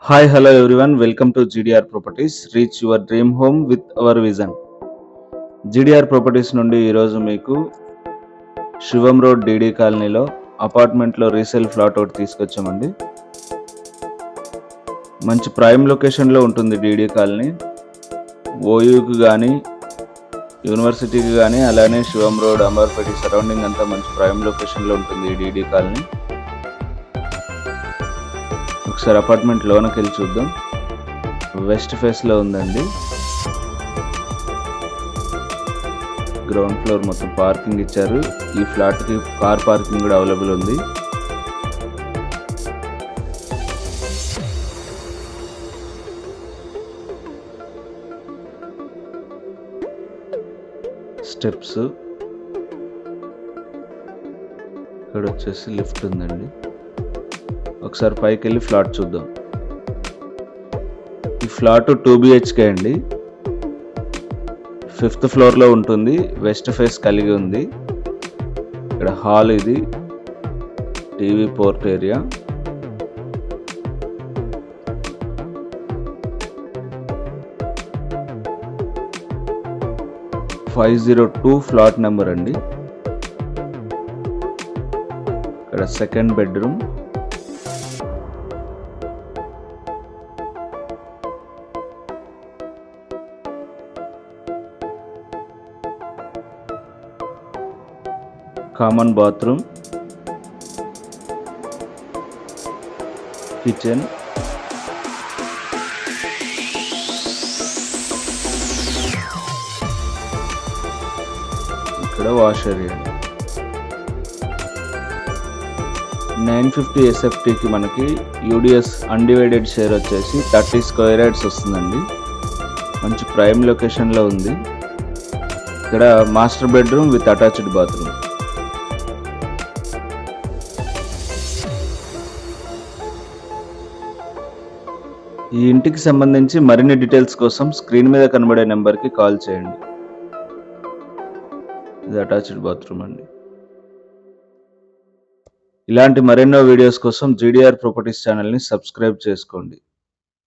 Hi, hello everyone. Welcome to GDR Properties. Reach your dream home with our vision. GDR Properties నుండి ఈరోజు మీకు శివం road DD కాలనీలో అపార్ట్మెంట్లో resale flat ఒకటి తీసుకొచ్చామండి. మంచి ప్రైమ్ లొకేషన్లో ఉంటుంది డీడీ కాలనీ. ఓయూకి కానీ యూనివర్సిటీకి కానీ అలానే శివం రోడ్ అంబర్పేట సరౌండింగ్ అంతా మంచి ప్రైమ్ లొకేషన్లో ఉంటుంది ఈ డీడీ కాలనీ. ఒకసారి అపార్ట్మెంట్ లోనకి వెళ్ళి చూద్దాం. వెస్ట్ ఫేస్లో ఉందండి. గ్రౌండ్ ఫ్లోర్ మొత్తం పార్కింగ్ ఇచ్చారు. ఈ ఫ్లాట్కి కార్ పార్కింగ్ కూడా అవైలబుల్ ఉంది. స్టెప్స్, ఇక్కడ వచ్చేసి లిఫ్ట్ ఉందండి. ఒకసారి పైకి వెళ్ళి ఫ్లాట్ చూద్దాం. ఈ ఫ్లాట్ 2 BHK అండి. 5th ఫ్లోర్లో ఉంటుంది. వెస్ట్ ఫేస్ కలిగి ఉంది. ఇక్కడ హాల్, ఇది TV port area. (502) flat number అండి. ఇక్కడ second bedroom. Common bathroom, kitchen, ఇక్కడ వాష్ ఏరియా. 950 SFTకి మనకి యూడిఎస్ అన్డివైడెడ్ షేర్ వచ్చేసి 30 స్క్వేర్ యార్డ్స్ వస్తుందండి. మంచి ప్రైమ్ లొకేషన్లో ఉంది. ఇక్కడ master bedroom with attached bathroom. ఈ ఇంటికి సంబంధించి మరిన్ని డీటెయిల్స్ కోసం స్క్రీన్ మీద కనబడే నెంబర్కి కాల్ చేయండి. ఇది అటాచ్డ్ బాత్రూమ్ అండి. ఇలాంటి మరెన్నో వీడియోస్ కోసం GDR ప్రాపర్టీస్ ఛానల్ని సబ్స్క్రైబ్ చేసుకోండి.